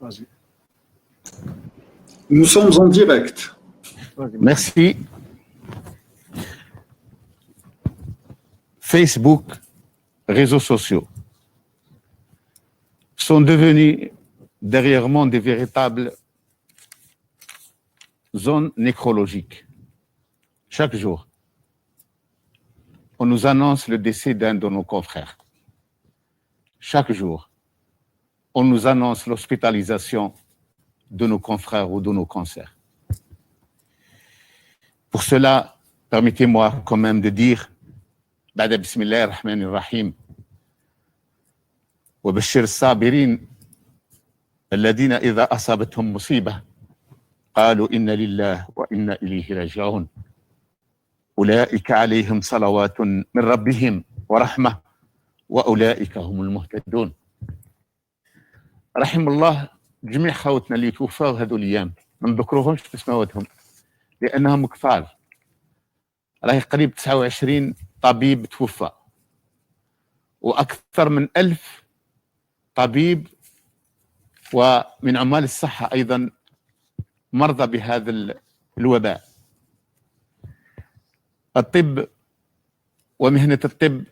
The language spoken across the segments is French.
Vas-y. Nous sommes en direct. Merci. Facebook, réseaux sociaux sont devenus derrière moi des véritables zones nécrologiques. Chaque jour, on nous annonce le décès d'un de nos confrères. Chaque jour, on nous annonce l'hospitalisation de nos confrères ou de nos consoeurs. Pour cela, permettez-moi quand même de dire بعد بسم الله الرحمن الرحيم وبشر الصابرين الذين إذا أصابتهم مصيبة قالوا إن لله وإنا إليه راجعون أولئك عليهم صلوات من ربهم ورحمة وأولئك هم المهتدون. رحم الله جميع خوتنا اللي توفوا هذو الأيام، ما نذكروهمش في اسماواتهم لأنهم كثار. راهي قريب 29 طبيب توفى وأكثر من 1000 طبيب ومن عمال الصحة أيضا مرضى بهذا الوباء. الطب ومهنة الطب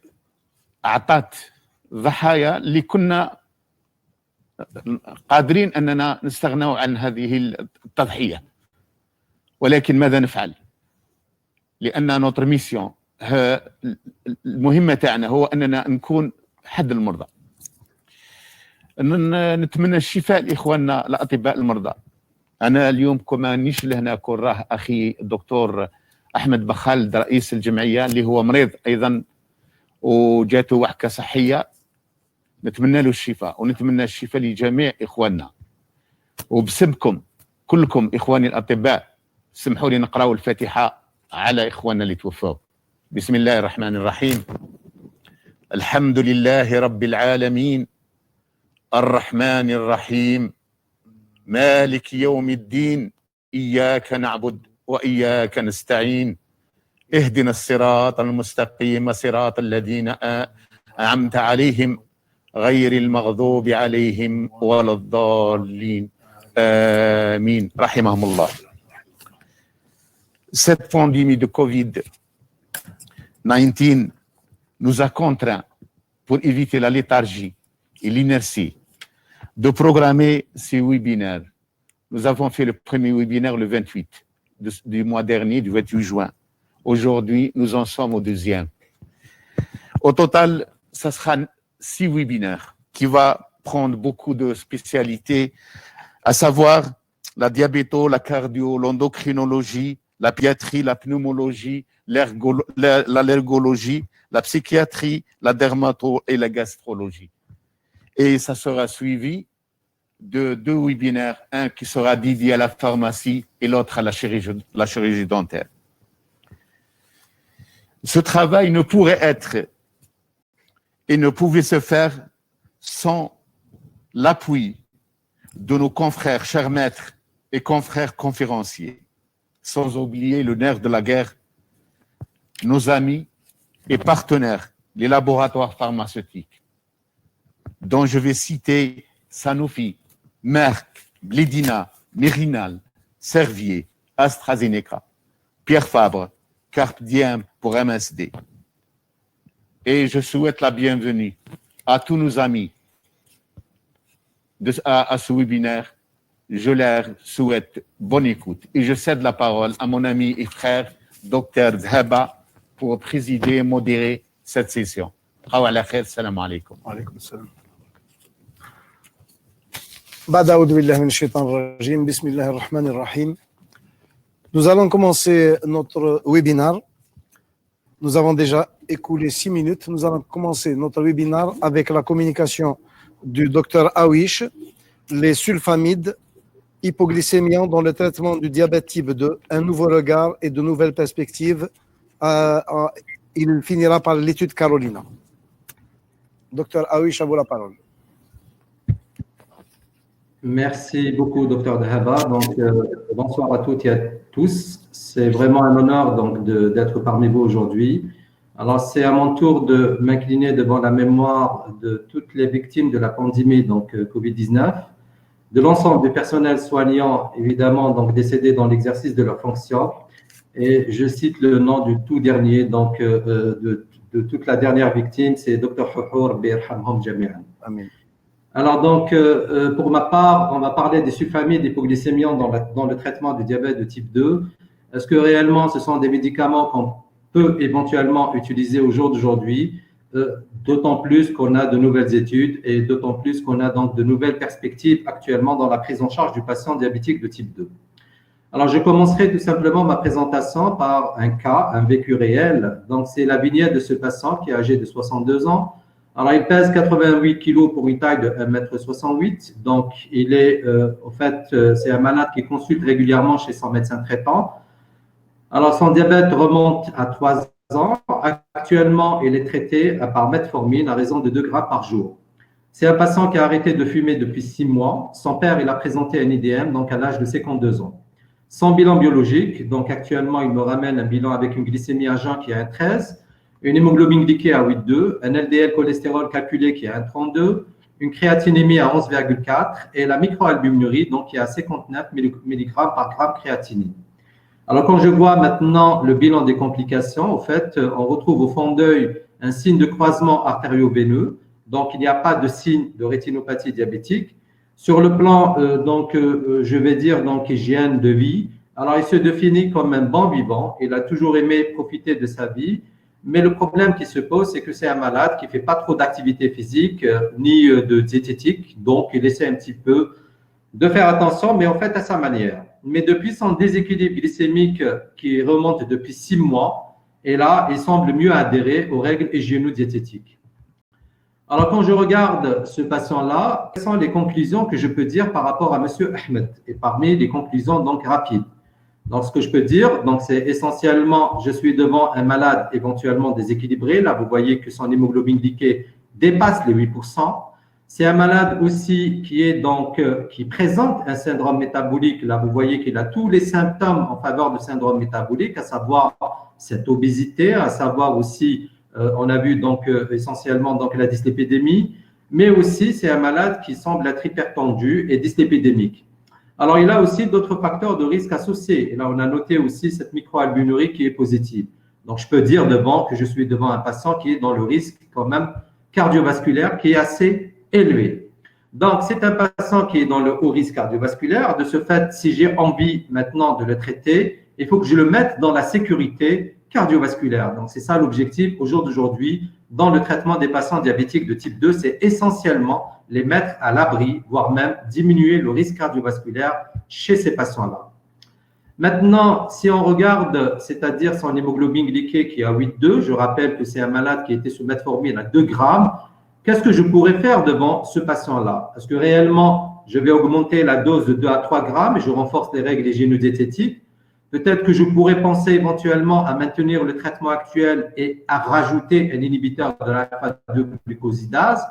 أعطت ضحايا اللي كنا قادرين أننا نستغنى عن هذه التضحية، ولكن ماذا نفعل؟ لأن نوتر ميسيون المهمة تاعنا هو أننا نكون حد المرضى. نتمنى الشفاء لإخواننا الأطباء المرضى. أنا اليوم كما نيش لهنا كون راه أخي الدكتور أحمد بخالد رئيس الجمعية اللي هو مريض أيضا وجاته وحكة صحية، نتمنى له الشفاء ونتمنى الشفاء لجميع إخواننا. وبسببكم كلكم إخواني الأطباء سمحوا لي نقرأوا الفاتحة على إخواننا اللي توفوا. بسم الله الرحمن الرحيم. الحمد لله رب العالمين الرحمن الرحيم مالك يوم الدين إياك نعبد وإياك نستعين اهدنا الصراط المستقيم صراط الذين أنعمت عليهم غير المغضوب عليهم ولا الضالين آمين رحمهم الله. Cette pandémie de Covid-19 nous a contraints, pour éviter la léthargie et l'inertie, de programmer ces webinaires. Nous avons fait le premier webinaire le 28 du mois dernier, du 28 juin. Aujourd'hui, nous en sommes au deuxième. Au total, ça sera 6 webinaires qui va prendre beaucoup de spécialités, à savoir la diabéto, la cardio, l'endocrinologie, la pédiatrie, la pneumologie, l'allergologie, la psychiatrie, la dermato et la gastrologie. Et ça sera suivi de 2 webinaires, un qui sera dédié à la pharmacie et l'autre à la chirurgie dentaire. Ce travail ne pourrait être et ne pouvait se faire sans l'appui de nos confrères, chers maîtres et confrères conférenciers, sans oublier le nerf de la guerre, nos amis et partenaires, les laboratoires pharmaceutiques, dont je vais citer Sanofi, Merck, Blédina, Mérinal, Servier, AstraZeneca, Pierre Fabre, Carpe Diem pour MSD. Et je souhaite la bienvenue à tous nos amis à ce webinaire. Je leur souhaite bonne écoute. Et je cède la parole à mon ami et frère, Dr Dhaba, pour présider et modérer cette session. Salam alaikum. Alaykoum salam. Nous allons commencer notre webinaire. Nous avons déjà écoulé 6 minutes. Nous allons commencer notre webinaire avec la communication du Dr Awish, les sulfamides hypoglycémiants dans le traitement du diabète type 2, un nouveau regard et de nouvelles perspectives. Il finira par l'étude Carolina. Dr Awish, à vous la parole. Merci beaucoup, Dr Dhaba. Donc, bonsoir à toutes et à tous. C'est vraiment un honneur donc d'être parmi vous aujourd'hui. Alors, c'est à mon tour de m'incliner devant la mémoire de toutes les victimes de la pandémie donc Covid-19 de l'ensemble du personnel soignant, évidemment, donc décédé dans l'exercice de leurs fonctions. Et je cite le nom du tout dernier, donc de toute la dernière victime, c'est Dr Huhour Birhamhom Jami'an. Amen. Alors donc, pour ma part, on va parler des sulfamides hypoglycémiants dans le traitement du diabète de type 2. Est-ce que réellement ce sont des médicaments qu'on peut éventuellement utiliser au jour d'aujourd'hui, d'autant plus qu'on a de nouvelles études et d'autant plus qu'on a donc de nouvelles perspectives actuellement dans la prise en charge du patient diabétique de type 2. Alors, je commencerai tout simplement ma présentation par un cas, un vécu réel. Donc, c'est la vignette de ce patient qui est âgé de 62 ans. Alors, il pèse 88 kg pour une taille de 1,68 m. Donc, il est, en fait, c'est un malade qui consulte régulièrement chez son médecin traitant. Alors, son diabète remonte à 3 ans. Actuellement, il est traité par metformine à raison de 2 grammes par jour. C'est un patient qui a arrêté de fumer depuis 6 mois. Son père, il a présenté un IDM, donc à l'âge de 52 ans. Son bilan biologique, donc actuellement, il me ramène un bilan avec une glycémie à jeun qui est à 1,13, une hémoglobine glyquée à 8,2, un LDL cholestérol calculé qui est à 1,32, une créatinémie à 11,4 et la microalbuminurie, donc qui est à 59 mg par gramme créatinine. Alors, quand je vois maintenant le bilan des complications, en fait, on retrouve au fond d'œil un signe de croisement artério-veineux, donc il n'y a pas de signe de rétinopathie diabétique. Sur le plan, je vais dire, donc, hygiène de vie, alors il se définit comme un bon vivant. Il a toujours aimé profiter de sa vie, mais le problème qui se pose, c'est que c'est un malade qui ne fait pas trop d'activité physique, ni de diététique, donc il essaie un petit peu de faire attention, mais en fait à sa manière. Mais depuis son déséquilibre glycémique qui remonte depuis 6 mois, et là, il semble mieux adhérer aux règles hygiéno-diététiques. Alors, quand je regarde ce patient-là, quelles sont les conclusions que je peux dire par rapport à M. Ahmed? Et parmi les conclusions donc rapides. Donc, ce que je peux dire, donc c'est essentiellement, je suis devant un malade éventuellement déséquilibré. Là, vous voyez que son hémoglobine glyquée dépasse les 8%. C'est un malade aussi qui présente un syndrome métabolique. Là, vous voyez qu'il a tous les symptômes en faveur du syndrome métabolique, à savoir cette obésité, à savoir aussi on a vu donc essentiellement donc la dyslipidémie, mais aussi c'est un malade qui semble être hypertendu et dyslipidémique. Alors il a aussi d'autres facteurs de risque associés. Et là on a noté aussi cette microalbuminurie qui est positive. Donc je peux dire que je suis devant un patient qui est dans le risque quand même cardiovasculaire qui est assez élevé. Donc c'est un patient qui est dans le haut risque cardiovasculaire. De ce fait, si j'ai envie maintenant de le traiter, il faut que je le mette dans la sécurité cardiovasculaire. Donc, c'est ça l'objectif au jour d'aujourd'hui dans le traitement des patients diabétiques de type 2, c'est essentiellement les mettre à l'abri, voire même diminuer le risque cardiovasculaire chez ces patients-là. Maintenant, si on regarde, c'est-à-dire son hémoglobine glyquée qui est à 8,2, je rappelle que c'est un malade qui était sous metformine à 2 grammes, qu'est-ce que je pourrais faire devant ce patient-là? Est-ce que réellement, je vais augmenter la dose de 2 à 3 grammes et je renforce les règles hygiéno-diététiques? Peut-être que je pourrais penser éventuellement à maintenir le traitement actuel et à rajouter un inhibiteur de l'alpha-2 glucosidase.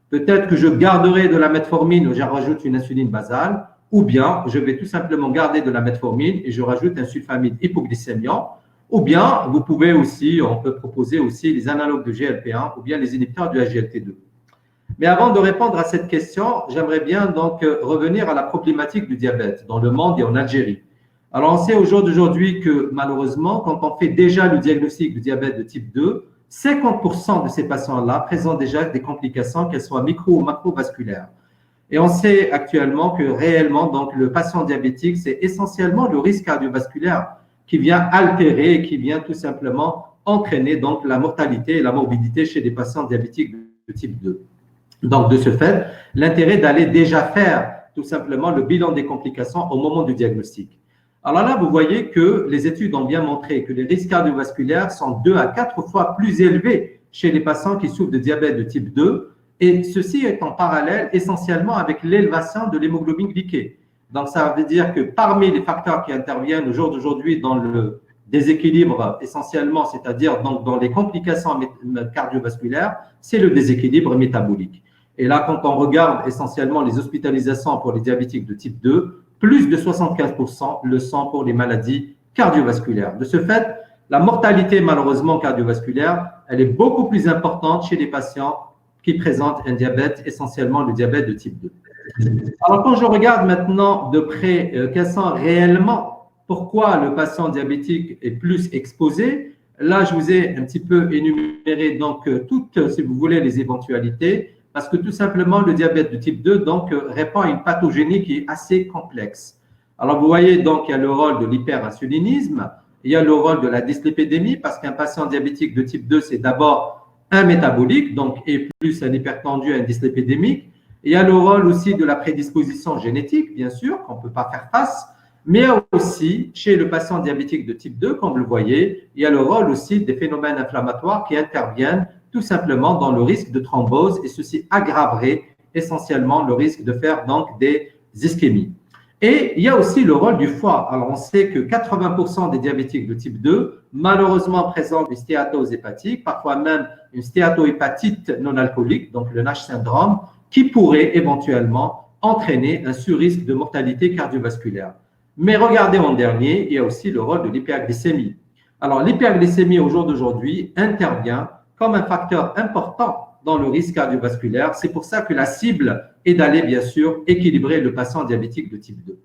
Peut-être que je garderai de la metformine ou je rajoute une insuline basale. Ou bien, je vais tout simplement garder de la metformine et je rajoute un sulfamide hypoglycémiant. Ou bien, vous pouvez aussi, on peut proposer aussi les analogues de GLP-1 ou bien les inhibiteurs du SGLT2. Mais avant de répondre à cette question, j'aimerais bien donc revenir à la problématique du diabète dans le monde et en Algérie. Alors, on sait au jour d'aujourd'hui que malheureusement, quand on fait déjà le diagnostic du diabète de type 2, 50% de ces patients-là présentent déjà des complications, qu'elles soient micro ou macrovasculaires. Et on sait actuellement que réellement, donc, le patient diabétique, c'est essentiellement le risque cardiovasculaire qui vient altérer et qui vient tout simplement entraîner donc la mortalité et la morbidité chez des patients diabétiques de type 2. Donc, de ce fait, l'intérêt d'aller déjà faire tout simplement le bilan des complications au moment du diagnostic. Alors là, vous voyez que les études ont bien montré que les risques cardiovasculaires sont 2 à 4 fois plus élevés chez les patients qui souffrent de diabète de type 2 et ceci est en parallèle essentiellement avec l'élévation de l'hémoglobine glyquée. Donc, ça veut dire que parmi les facteurs qui interviennent au jour d'aujourd'hui dans le déséquilibre essentiellement, c'est-à-dire dans les complications cardiovasculaires, c'est le déséquilibre métabolique. Et là, quand on regarde essentiellement les hospitalisations pour les diabétiques de type 2, plus de 75% le sont pour les maladies cardiovasculaires. De ce fait, la mortalité malheureusement cardiovasculaire, elle est beaucoup plus importante chez les patients qui présentent un diabète, essentiellement le diabète de type 2. Alors, quand je regarde maintenant de près quels sont réellement, pourquoi le patient diabétique est plus exposé, là, je vous ai un petit peu énuméré donc toutes, si vous voulez, les éventualités, parce que tout simplement, le diabète de type 2 donc, répond à une pathogénie qui est assez complexe. Alors, vous voyez, donc, il y a le rôle de l'hyperinsulinisme, il y a le rôle de la dyslipidémie, parce qu'un patient diabétique de type 2, c'est d'abord un métabolique, donc, et plus un hypertendu, un dyslipidémique. Il y a le rôle aussi de la prédisposition génétique, bien sûr, qu'on ne peut pas faire face, mais aussi, chez le patient diabétique de type 2, comme vous le voyez, il y a le rôle aussi des phénomènes inflammatoires qui interviennent tout simplement dans le risque de thrombose, et ceci aggraverait essentiellement le risque de faire donc des ischémies. Et il y a aussi le rôle du foie. Alors, on sait que 80% des diabétiques de type 2, malheureusement, présentent une stéatose hépatique, parfois même une stéatohépatite non alcoolique, donc le NASH syndrome, qui pourrait éventuellement entraîner un surrisque de mortalité cardiovasculaire. Mais regardez en dernier, il y a aussi le rôle de l'hyperglycémie. Alors, l'hyperglycémie au jour d'aujourd'hui intervient comme un facteur important dans le risque cardiovasculaire. C'est pour ça que la cible est d'aller, bien sûr, équilibrer le patient diabétique de type 2.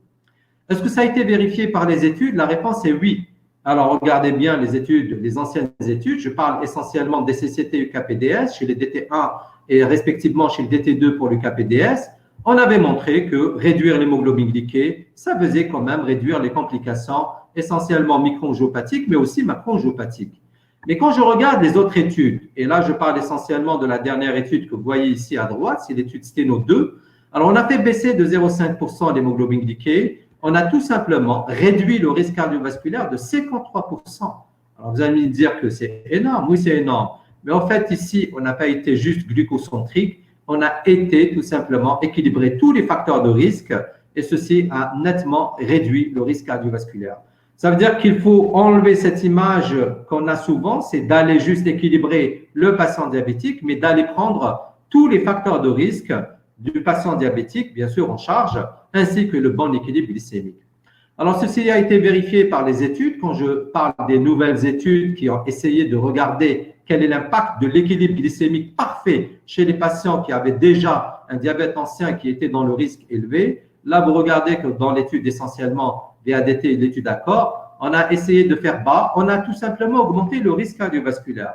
Est-ce que ça a été vérifié par les études? La réponse est oui. Alors, regardez bien les études, les anciennes études. Je parle essentiellement des CCT UKPDS chez les DT1 et respectivement chez le DT2 pour l'UKPDS. On avait montré que réduire l'hémoglobine glyquée, ça faisait quand même réduire les complications essentiellement micro-angiopathiques, mais aussi macro-angiopathiques. Mais quand je regarde les autres études, et là je parle essentiellement de la dernière étude que vous voyez ici à droite, c'est l'étude Steno 2. Alors on a fait baisser de 0,5% l'hémoglobine glyquée, on a tout simplement réduit le risque cardiovasculaire de 53%. Alors vous allez me dire que c'est énorme, oui c'est énorme, mais en fait ici on n'a pas été juste glucocentrique, on a été tout simplement équilibrer tous les facteurs de risque et ceci a nettement réduit le risque cardiovasculaire. Ça veut dire qu'il faut enlever cette image qu'on a souvent, c'est d'aller juste équilibrer le patient diabétique, mais d'aller prendre tous les facteurs de risque du patient diabétique, bien sûr en charge, ainsi que le bon équilibre glycémique. Alors, ceci a été vérifié par les études. Quand je parle des nouvelles études qui ont essayé de regarder quel est l'impact de l'équilibre glycémique parfait chez les patients qui avaient déjà un diabète ancien qui était dans le risque élevé, là, vous regardez que dans l'étude essentiellement VADT et l'étude ACCORD, on a essayé de faire bas, on a tout simplement augmenté le risque cardiovasculaire.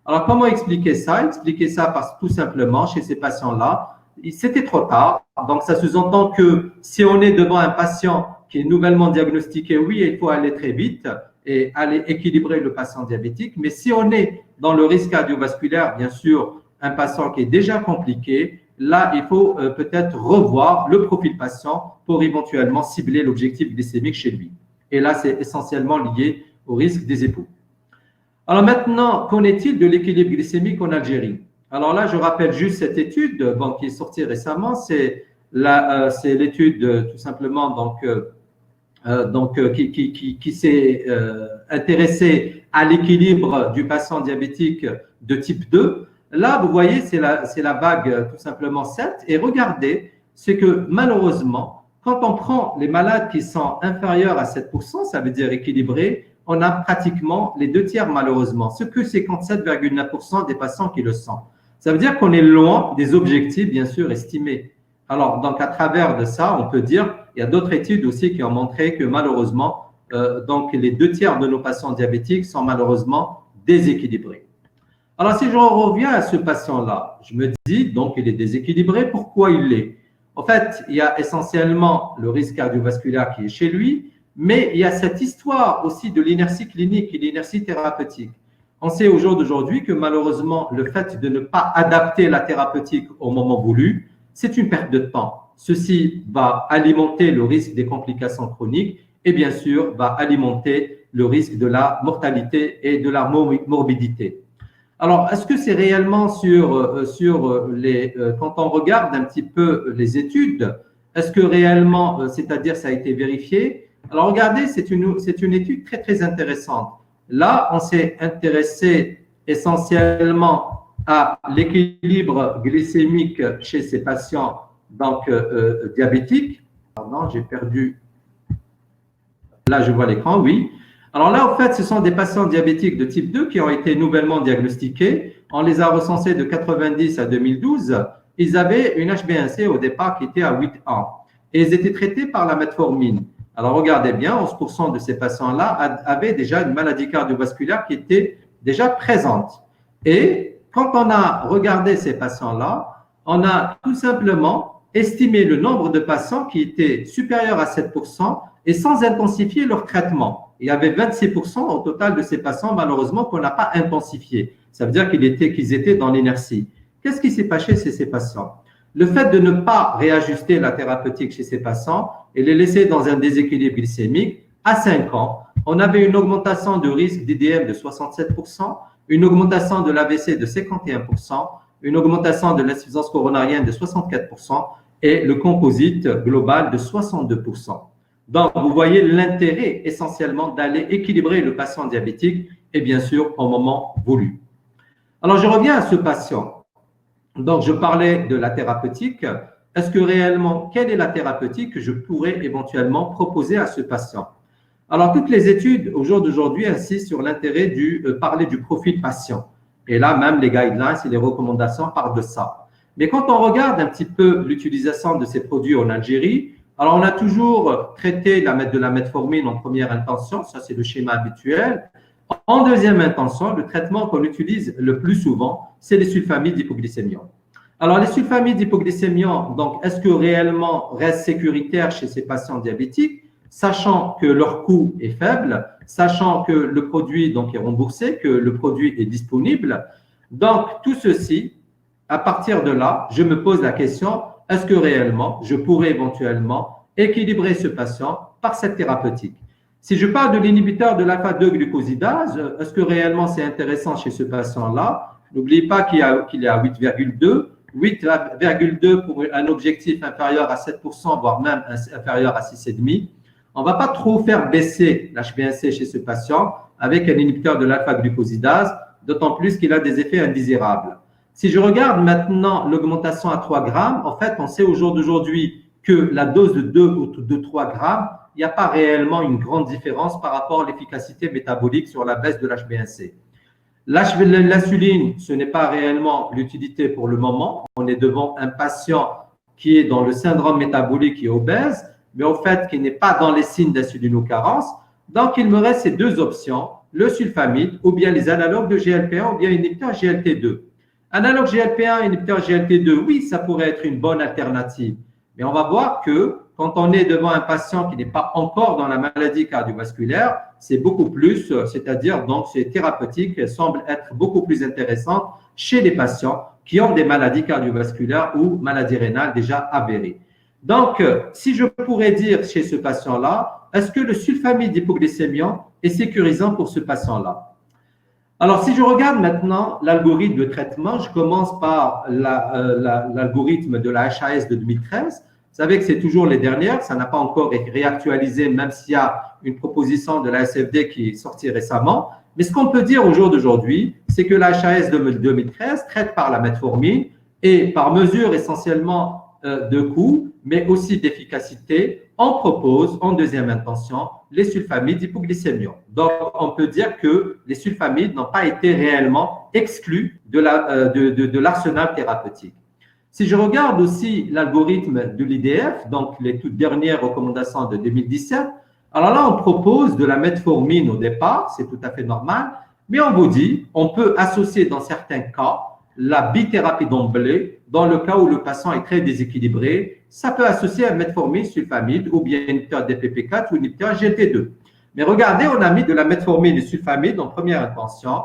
Alors, comment expliquer ça? Expliquer ça parce que tout simplement, chez ces patients-là, c'était trop tard. Donc, ça sous-entend que si on est devant un patient qui est nouvellement diagnostiqué, oui, il faut aller très vite et aller équilibrer le patient diabétique. Mais si on est dans le risque cardiovasculaire, bien sûr, un patient qui est déjà compliqué, là, il faut peut-être revoir le profil patient pour éventuellement cibler l'objectif glycémique chez lui. Et là, c'est essentiellement lié au risque des époux. Alors maintenant, qu'en est-il de l'équilibre glycémique en Algérie? Alors là, je rappelle juste cette étude qui est sortie récemment. C'est l'étude tout simplement qui s'est intéressée à l'équilibre du patient diabétique de type 2. Là, vous voyez, c'est la vague tout simplement 7. Et regardez, c'est que malheureusement, quand on prend les malades qui sont inférieurs à 7%, ça veut dire équilibrés, on a pratiquement les 2 tiers malheureusement, ce que 57,9% des patients qui le sont. Ça veut dire qu'on est loin des objectifs, bien sûr, estimés. Alors, donc, à travers de ça, on peut dire, il y a d'autres études aussi qui ont montré que malheureusement, donc les 2 tiers de nos patients diabétiques sont malheureusement déséquilibrés. Alors, si je reviens à ce patient-là, je me dis, donc, il est déséquilibré. Pourquoi il l'est? En fait, il y a essentiellement le risque cardiovasculaire qui est chez lui, mais il y a cette histoire aussi de l'inertie clinique et l'inertie thérapeutique. On sait au jour d'aujourd'hui que malheureusement, le fait de ne pas adapter la thérapeutique au moment voulu, c'est une perte de temps. Ceci va alimenter le risque des complications chroniques et bien sûr va alimenter le risque de la mortalité et de la morbidité. Alors, est-ce que c'est réellement quand on regarde un petit peu les études, est-ce que réellement, c'est-à-dire ça a été vérifié? Alors, regardez, c'est une étude très, très intéressante. Là, on s'est intéressé essentiellement à l'équilibre glycémique chez ces patients donc, diabétiques. Pardon, j'ai perdu. Là, je vois l'écran, oui. Alors là, en fait, ce sont des patients diabétiques de type 2 qui ont été nouvellement diagnostiqués. On les a recensés de 90 à 2012. ils avaient une HbA1c au départ qui était à 8 ans et ils étaient traités par la metformine. Alors, regardez bien, 11% de ces patients-là avaient déjà une maladie cardiovasculaire qui était déjà présente. Et quand on a regardé ces patients-là, on a tout simplement estimé le nombre de patients qui étaient supérieurs à 7% et sans intensifier leur traitement. Il y avait 26% au total de ces patients, malheureusement, qu'on n'a pas intensifié. Ça veut dire qu'ils étaient dans l'inertie. Qu'est-ce qui s'est passé chez ces patients? Le fait de ne pas réajuster la thérapeutique chez ces patients et les laisser dans un déséquilibre glycémique, à 5 ans, on avait une augmentation de risque d'IDM de 67%, une augmentation de l'AVC de 51%, une augmentation de l'insuffisance coronarienne de 64% et le composite global de 62%. Donc, vous voyez l'intérêt essentiellement d'aller équilibrer le patient diabétique et bien sûr au moment voulu. Alors, je reviens à ce patient. Donc, je parlais de la thérapeutique. Est-ce que réellement, quelle est la thérapeutique que je pourrais éventuellement proposer à ce patient? Alors, toutes les études au jour d'aujourd'hui insistent sur l'intérêt de parler du profil patient. Et là, même les guidelines et les recommandations parlent de ça. Mais quand on regarde un petit peu l'utilisation de ces produits en Algérie, alors on a toujours traité de la metformine en première intention, ça c'est le schéma habituel. En deuxième intention, le traitement qu'on utilise le plus souvent, c'est les sulfamides d'hypoglycémiant. Alors, les sulfamides d'hypoglycémiant, donc, est-ce que réellement restent sécuritaires chez ces patients diabétiques, sachant que leur coût est faible, sachant que le produit donc, est remboursé, que le produit est disponible? Donc, tout ceci, à partir de là, je me pose la question, est-ce que réellement, je pourrais éventuellement équilibrer ce patient par cette thérapeutique? Si je parle de l'inhibiteur de l'alpha-2-glucosidase, est-ce que réellement c'est intéressant chez ce patient-là? N'oubliez pas qu'il est à 8,2. 8,2 pour un objectif inférieur à 7%, voire même inférieur à 6,5. On ne va pas trop faire baisser l'HbA1c chez ce patient avec un inhibiteur de l'alpha-glucosidase, d'autant plus qu'il a des effets indésirables. Si je regarde maintenant l'augmentation à 3 grammes, en fait, on sait au jour d'aujourd'hui que la dose de 2 ou de 3 grammes, il n'y a pas réellement une grande différence par rapport à l'efficacité métabolique sur la baisse de l'HbA1c. L'insuline, ce n'est pas réellement l'utilité pour le moment. On est devant un patient qui est dans le syndrome métabolique et obèse, mais au fait qui n'est pas dans les signes d'insulinocarence. Donc, il me reste ces deux options, le sulfamide ou bien les analogues de GLP-1 ou bien inhibiteurs GLT2. Analogue GLP-1, inhibiteur GLT2, oui, ça pourrait être une bonne alternative. Mais on va voir que quand on est devant un patient qui n'est pas encore dans la maladie cardiovasculaire, c'est beaucoup plus, c'est-à-dire donc ces thérapeutiques semblent être beaucoup plus intéressantes chez les patients qui ont des maladies cardiovasculaires ou maladies rénales déjà avérées. Donc, si je pourrais dire chez ce patient-là, est-ce que le sulfamide d'hypoglycémiant est sécurisant pour ce patient-là? Alors, si je regarde maintenant l'algorithme de traitement, je commence par l'algorithme de la HAS de 2013. Vous savez que c'est toujours les dernières, ça n'a pas encore été réactualisé, même s'il y a une proposition de la SFD qui est sortie récemment. Mais ce qu'on peut dire au jour d'aujourd'hui, c'est que la HAS de 2013 traite par la metformine et par mesure essentiellement de coût, mais aussi d'efficacité, on propose en deuxième intention les sulfamides hypoglycémiants. Donc, on peut dire que les sulfamides n'ont pas été réellement exclus de l'arsenal thérapeutique. Si je regarde aussi l'algorithme de l'IDF, donc les toutes dernières recommandations de 2017, alors là, on propose de la metformine au départ, c'est tout à fait normal, mais on vous dit, on peut associer dans certains cas la bithérapie d'emblée, dans le cas où le patient est très déséquilibré, ça peut associer un metformine sulfamide ou bien un inhibiteur DPP4 ou un inhibiteur GLT2. Mais regardez, on a mis de la metformine et sulfamide en première intention.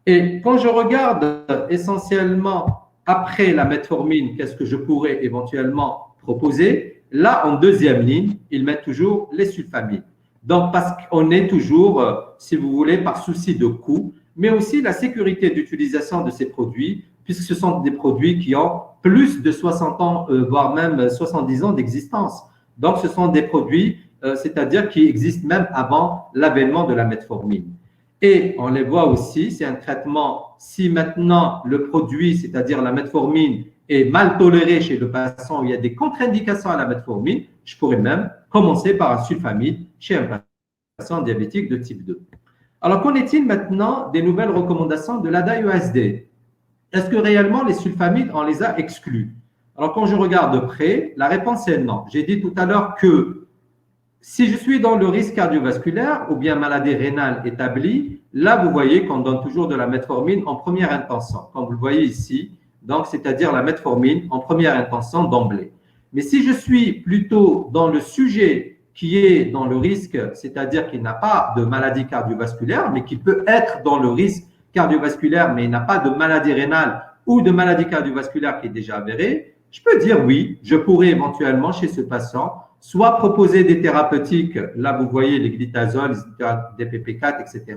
Et quand je regarde essentiellement après la metformine, qu'est-ce que je pourrais éventuellement proposer? Là, en deuxième ligne, ils mettent toujours les sulfamides. Donc, parce qu'on est toujours, si vous voulez, par souci de coût, mais aussi la sécurité d'utilisation de ces produits, puisque ce sont des produits qui ont plus de 60 ans, voire même 70 ans d'existence. Donc, ce sont des produits, c'est-à-dire qui existent même avant l'avènement de la metformine. Et on les voit aussi, c'est un traitement, si maintenant le produit, c'est-à-dire la metformine, est mal toléré chez le patient où il y a des contre-indications à la metformine, je pourrais même commencer par un sulfamide chez un patient diabétique de type 2. Alors, qu'en est-il maintenant des nouvelles recommandations de l'ADA-USD? Est-ce que réellement les sulfamides, on les a exclus? Alors, quand je regarde de près, la réponse est non. J'ai dit tout à l'heure que si je suis dans le risque cardiovasculaire ou bien maladie rénale établie, là, vous voyez qu'on donne toujours de la metformine en première intention, comme vous le voyez ici. Donc, c'est-à-dire la metformine en première intention d'emblée. Mais si je suis plutôt dans le sujet qui est dans le risque, c'est-à-dire qu'il n'a pas de maladie cardiovasculaire, mais qui peut être dans le risque cardiovasculaire, mais il n'a pas de maladie rénale ou de maladie cardiovasculaire qui est déjà avérée, je peux dire oui, je pourrais éventuellement chez ce patient soit proposer des thérapeutiques, là vous voyez les glitazoles, des PP4, etc.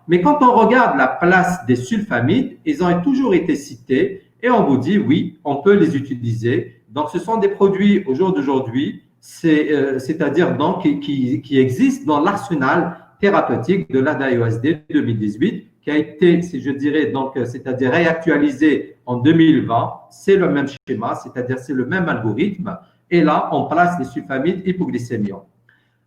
Mais quand on regarde la place des sulfamides, ils ont toujours été cités et on vous dit oui, on peut les utiliser. Donc ce sont des produits au jour d'aujourd'hui, c'est-à-dire donc qui existent dans l'arsenal thérapeutique de l'ADA-USD 2018 qui a été, si je dirais, donc c'est-à-dire réactualisé en 2020. C'est le même schéma, c'est-à-dire c'est le même algorithme. Et là, on place les sulfamides hypoglycémiants.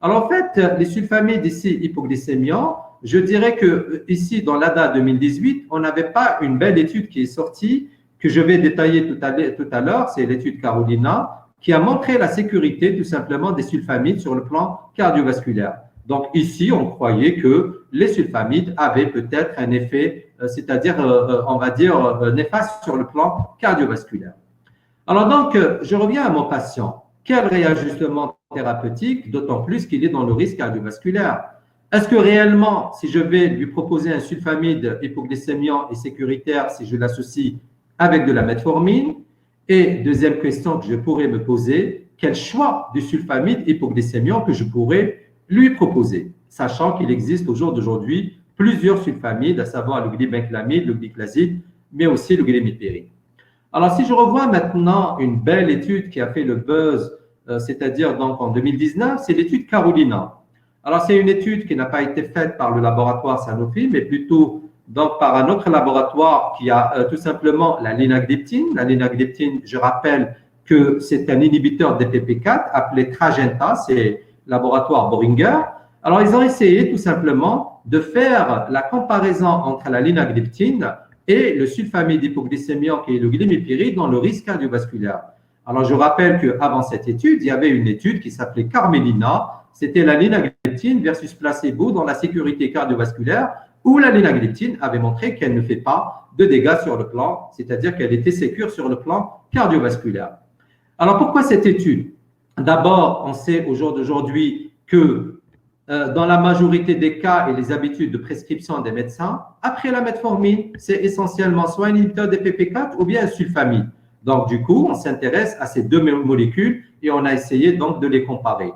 Alors, en fait, les sulfamides ici hypoglycémiants, je dirais que ici, dans l'ADA 2018, on n'avait pas une belle étude qui est sortie, que je vais détailler tout à l'heure, c'est l'étude Carolina, qui a montré la sécurité tout simplement des sulfamides sur le plan cardiovasculaire. Donc, ici, on croyait que les sulfamides avaient peut-être un effet, c'est-à-dire, on va dire, néfaste sur le plan cardiovasculaire. Alors donc, je reviens à mon patient. Quel réajustement thérapeutique, d'autant plus qu'il est dans le risque cardiovasculaire? Est-ce que réellement, si je vais lui proposer un sulfamide hypoglycémiant et sécuritaire, si je l'associe avec de la metformine? Et deuxième question que je pourrais me poser, quel choix du sulfamide hypoglycémiant que je pourrais lui proposer? Sachant qu'il existe au jour d'aujourd'hui plusieurs sulfamides, à savoir le glibenclamide, le glyclazide, mais aussi le glimepiride. Alors, si je revois maintenant une belle étude qui a fait le buzz, c'est-à-dire donc en 2019, c'est l'étude Carolina. Alors, c'est une étude qui n'a pas été faite par le laboratoire Sanofi, mais plutôt donc par un autre laboratoire qui a tout simplement la linagliptine. La linagliptine, je rappelle que c'est un inhibiteur DPP4 appelé Trajenta, c'est laboratoire Boehringer. Alors, ils ont essayé tout simplement de faire la comparaison entre la linagliptine et le sulfamide hypoglycémiant qui est le glimepiride dans le risque cardiovasculaire. Alors, je rappelle qu'avant cette étude, il y avait une étude qui s'appelait Carmelina. C'était la linagliptine versus placebo dans la sécurité cardiovasculaire où la linagliptine avait montré qu'elle ne fait pas de dégâts sur le plan, c'est-à-dire qu'elle était sécure sur le plan cardiovasculaire. Alors, pourquoi cette étude? D'abord, on sait au jour d'aujourd'hui que dans la majorité des cas et les habitudes de prescription des médecins, après la metformine, c'est essentiellement soit un inhibiteur des PP4 ou bien un sulfamide. Donc, du coup, on s'intéresse à ces deux molécules et on a essayé donc de les comparer.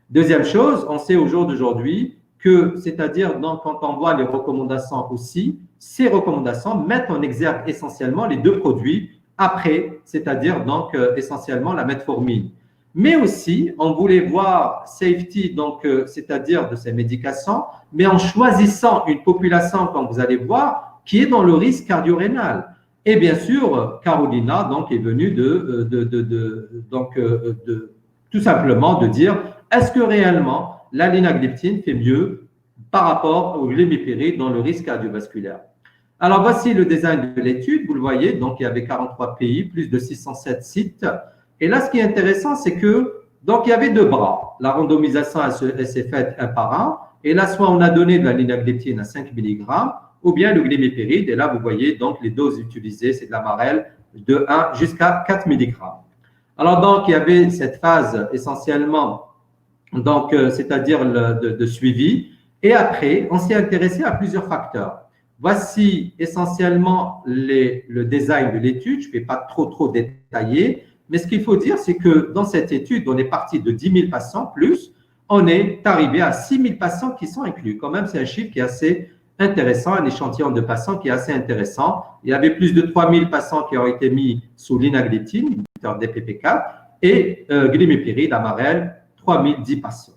Deuxième chose, on sait au jour d'aujourd'hui que, c'est-à-dire donc, quand on voit les recommandations aussi, ces recommandations mettent en exergue essentiellement les deux produits après, c'est-à-dire donc essentiellement la metformine. Mais aussi, on voulait voir safety, donc c'est-à-dire de ces médications, mais en choisissant une population, comme vous allez voir, qui est dans le risque cardio-rénal. Et bien sûr, Carolina donc est venue tout simplement de dire est-ce que réellement la linagliptine fait mieux par rapport au glimepiride dans le risque cardiovasculaire. Alors voici le design de l'étude, vous le voyez, donc il y avait 43 pays, plus de 607 sites. Et là, ce qui est intéressant, c'est que, donc, il y avait deux bras. La randomisation, elle s'est faite un par un. Et là, soit on a donné de la linagliptine à 5 mg, ou bien le glimepiride. Et là, vous voyez, donc, les doses utilisées, c'est de la marelle de 1 jusqu'à 4 mg. Alors, donc, il y avait cette phase essentiellement, donc, c'est-à-dire de suivi. Et après, on s'est intéressé à plusieurs facteurs. Voici essentiellement le design de l'étude. Je ne vais pas trop détailler. Mais ce qu'il faut dire, c'est que dans cette étude, on est parti de 10 000 patients plus, on est arrivé à 6 000 patients qui sont inclus. Quand même, c'est un chiffre qui est assez intéressant, un échantillon de patients qui est assez intéressant. Il y avait plus de 3 000 patients qui ont été mis sous linagliptine, inhibiteur DPP4, et glimepiride, amarel, 3 010 patients.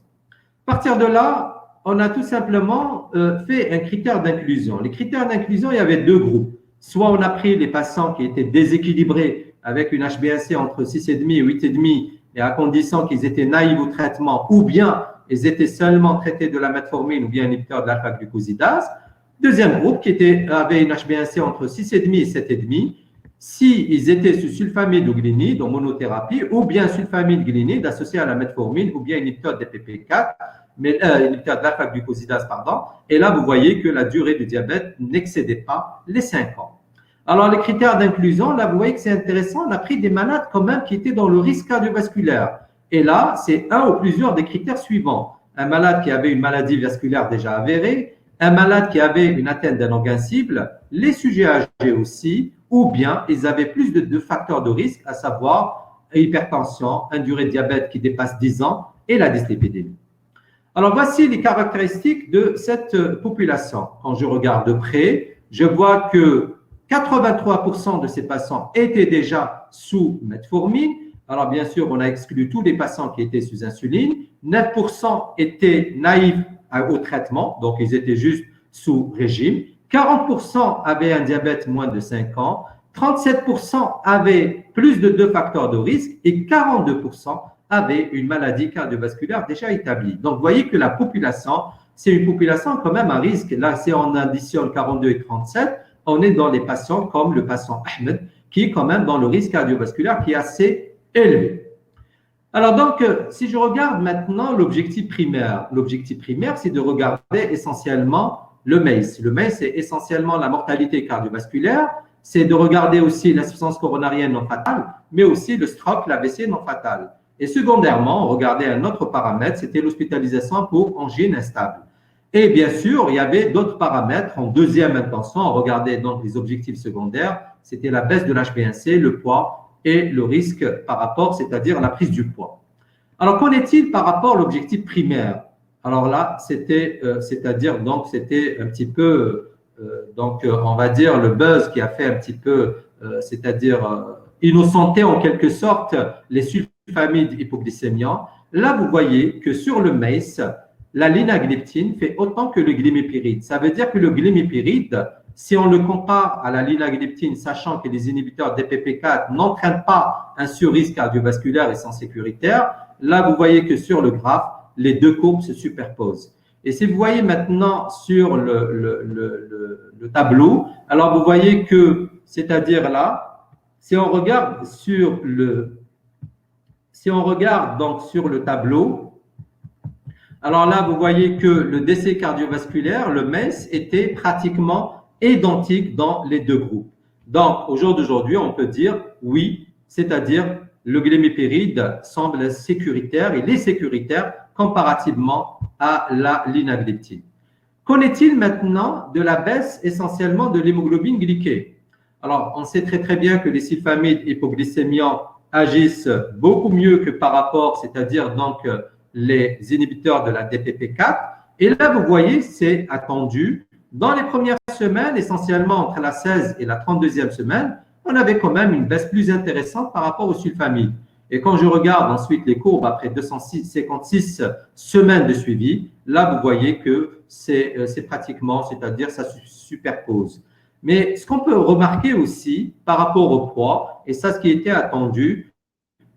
À partir de là, on a tout simplement fait un critère d'inclusion. Les critères d'inclusion, il y avait deux groupes. Soit on a pris les patients qui étaient déséquilibrés avec une HbA1c entre 6,5 et 8,5 et à condition qu'ils étaient naïfs au traitement ou bien ils étaient seulement traités de la metformine ou bien inhibiteurs de l'alpha-glucosidase. Deuxième groupe qui avait une HbA1c entre 6,5 et 7,5. s'ils étaient sous sulfamide ou glinide en monothérapie, ou bien sulfamide glinide associé à la metformine, ou bien inhibiteur DPP4, inhibiteur de l'alpha-glucosidase, pardon. Et là, vous voyez que la durée du diabète n'excédait pas les 5 ans. Alors, les critères d'inclusion, là, vous voyez que c'est intéressant. On a pris des malades quand même qui étaient dans le risque cardiovasculaire. Et là, c'est un ou plusieurs des critères suivants. Un malade qui avait une maladie vasculaire déjà avérée, un malade qui avait une atteinte d'un organe cible, les sujets âgés aussi, ou bien ils avaient plus de 2 facteurs de risque, à savoir hypertension, un durée de diabète qui dépasse 10 ans et la dyslipidémie. Alors, voici les caractéristiques de cette population. Quand je regarde de près, je vois que 83% de ces patients étaient déjà sous metformine. Alors, bien sûr, on a exclu tous les patients qui étaient sous insuline. 9% étaient naïfs au traitement, donc ils étaient juste sous régime. 40% avaient un diabète moins de 5 ans. 37% avaient plus de 2 facteurs de risque et 42% avaient une maladie cardiovasculaire déjà établie. Donc, vous voyez que la population, c'est une population quand même à risque. Là, si on additionne 42 et 37, on est dans les patients comme le patient Ahmed, qui est quand même dans le risque cardiovasculaire qui est assez élevé. Alors donc, si je regarde maintenant l'objectif primaire, c'est de regarder essentiellement le MACE. Le MACE, c'est essentiellement la mortalité cardiovasculaire, c'est de regarder aussi l'insuffisance coronarienne non fatale, mais aussi le stroke, l'AVC non fatal. Et secondairement, on regardait un autre paramètre, c'était l'hospitalisation pour angine instable. Et bien sûr, il y avait d'autres paramètres en deuxième intention. On regardait donc les objectifs secondaires, c'était la baisse de l'HbA1c, le poids et le risque par rapport, c'est-à-dire la prise du poids. Alors, qu'en est-il par rapport à l'objectif primaire? Alors là, c'était, c'est-à-dire donc c'était un petit peu, on va dire le buzz qui a fait un petit peu, innocenté en quelque sorte les sulfamides hypoglycémiants. Là, vous voyez que sur le MACE, la linagliptine fait autant que le glimépiride. Ça veut dire que le glimépiride, si on le compare à la linagliptine, sachant que les inhibiteurs DPP4 n'entraînent pas un surrisque cardiovasculaire et sont sécuritaires, là, vous voyez que sur le graphe, les deux courbes se superposent. Et si vous voyez maintenant sur le tableau, alors vous voyez que, c'est-à-dire là, si on regarde donc sur le tableau, alors là, vous voyez que le décès cardiovasculaire, le MACE, était pratiquement identique dans les deux groupes. Donc, au jour d'aujourd'hui, on peut dire oui, c'est-à-dire le glimépiride semble sécuritaire, il est sécuritaire comparativement à la linagliptine. Qu'en est-il maintenant de la baisse essentiellement de l'hémoglobine glyquée? Alors, on sait très très bien que les sulfamides hypoglycémiants agissent beaucoup mieux que par rapport, c'est-à-dire donc les inhibiteurs de la DPP4. Et là, vous voyez, c'est attendu. Dans les premières semaines, essentiellement entre la 16 et la 32e semaine, on avait quand même une baisse plus intéressante par rapport aux sulfamides. Et quand je regarde ensuite les courbes après 256 semaines de suivi, là, vous voyez que c'est pratiquement, c'est-à-dire ça se superpose. Mais ce qu'on peut remarquer aussi par rapport au poids, et ça, ce qui était attendu,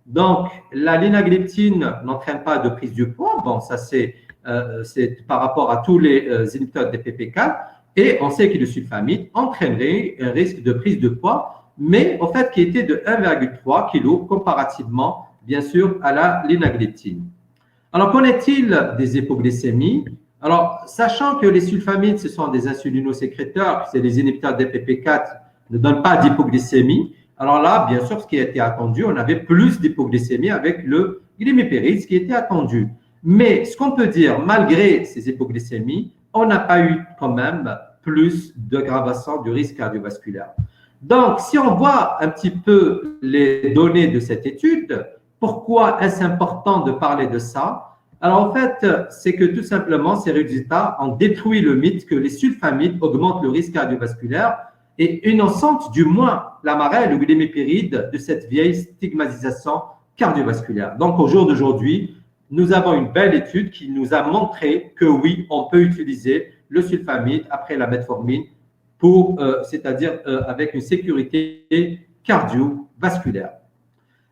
donc la linagliptine n'entraîne pas de prise du poids. Bon, ça c'est par rapport à tous les inhibiteurs de DPP4, et on sait que le sulfamide entraînerait un risque de prise de poids, mais au fait qui était de 1,3 kg comparativement, bien sûr, à la linagliptine. Alors, qu'en est-il des hypoglycémies? Alors, sachant que les sulfamides, ce sont des insulinosécréteurs, c'est les inhibiteurs de DPP4, ne donnent pas d'hypoglycémie. Alors là, bien sûr, ce qui a été attendu, on avait plus d'hypoglycémie avec le glimépiride, ce qui était attendu. Mais ce qu'on peut dire, malgré ces hypoglycémies, on n'a pas eu quand même plus d'aggravation du risque cardiovasculaire. Donc, si on voit un petit peu les données de cette étude, pourquoi est-ce important de parler de ça? Alors, en fait, c'est que tout simplement, ces résultats ont détruit le mythe que les sulfamides augmentent le risque cardiovasculaire et innocentent du moins la marée, le glimépiride de cette vieille stigmatisation cardiovasculaire. Donc, au jour d'aujourd'hui, nous avons une belle étude qui nous a montré que oui, on peut utiliser le sulfamide après la metformine pour, c'est-à-dire avec une sécurité cardiovasculaire.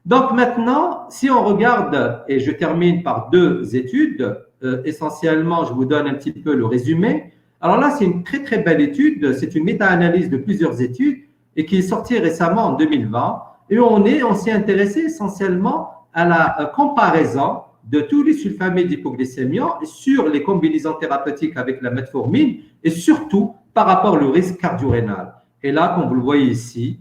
Donc maintenant, si on regarde, et je termine par deux études, essentiellement, je vous donne un petit peu le résumé. Alors là, c'est une très très belle étude, c'est une méta-analyse de plusieurs études, et qui est sorti récemment en 2020. Et on s'est intéressé essentiellement à la comparaison de tous les sulfamides hypoglycémiants sur les combinaisons thérapeutiques avec la metformine et surtout par rapport au risque cardio-rénal. Et là, comme vous le voyez ici,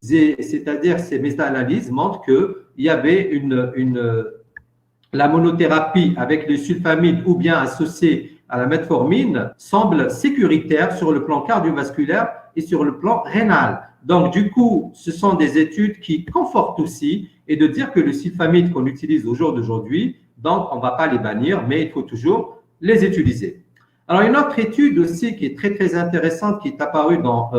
c'est-à-dire ces méta-analyses montrent qu'il y avait la monothérapie avec les sulfamides ou bien associée à la metformine semble sécuritaire sur le plan cardiovasculaire et sur le plan rénal. Donc, du coup, ce sont des études qui confortent aussi et de dire que le sulfamide qu'on utilise au jour d'aujourd'hui, donc on ne va pas les bannir, mais il faut toujours les utiliser. Alors, une autre étude aussi qui est très, très intéressante, qui est apparue dans,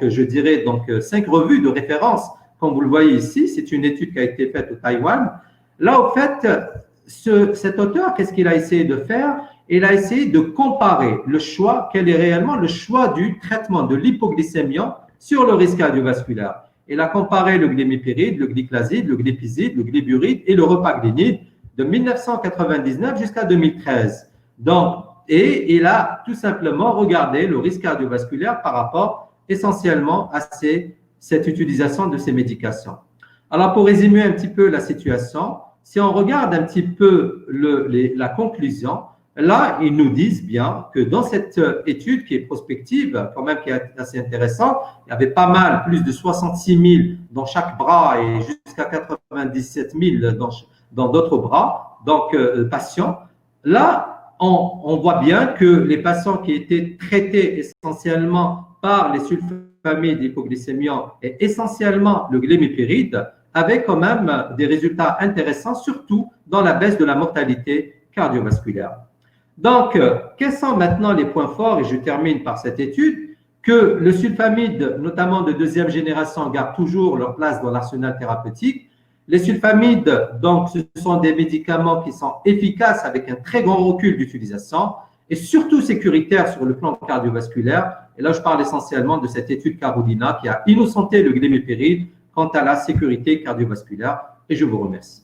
je dirais, 5 revues de référence, comme vous le voyez ici, c'est une étude qui a été faite au Taïwan. Là, au fait, cet auteur, qu'est-ce qu'il a essayé de faire? Il a essayé de comparer le choix, quel est réellement le choix du traitement de l'hypoglycémiant sur le risque cardiovasculaire. Il a comparé le glimépiride, le gliclazide, le glipizide, le gliburide et le repaglinide de 1999 jusqu'à 2013. Donc, et il a tout simplement regardé le risque cardiovasculaire par rapport essentiellement à cette utilisation de ces médications. Alors, pour résumer un petit peu la situation, si on regarde un petit peu la conclusion, là, ils nous disent bien que dans cette étude qui est prospective, quand même qui est assez intéressante, il y avait pas mal, plus de 66 000 dans chaque bras et jusqu'à 97 000 dans d'autres bras, donc patients. Là, on voit bien que les patients qui étaient traités essentiellement par les sulfamides hypoglycémiants et essentiellement le glimépiride avaient quand même des résultats intéressants, surtout dans la baisse de la mortalité cardiovasculaire. Donc, quels sont maintenant les points forts? Et je termine par cette étude, que le sulfamide, notamment de deuxième génération, garde toujours leur place dans l'arsenal thérapeutique. Les sulfamides, donc, ce sont des médicaments qui sont efficaces avec un très grand recul d'utilisation et surtout sécuritaires sur le plan cardiovasculaire. Et là, je parle essentiellement de cette étude Carolina qui a innocenté le glimépiride quant à la sécurité cardiovasculaire. Et je vous remercie.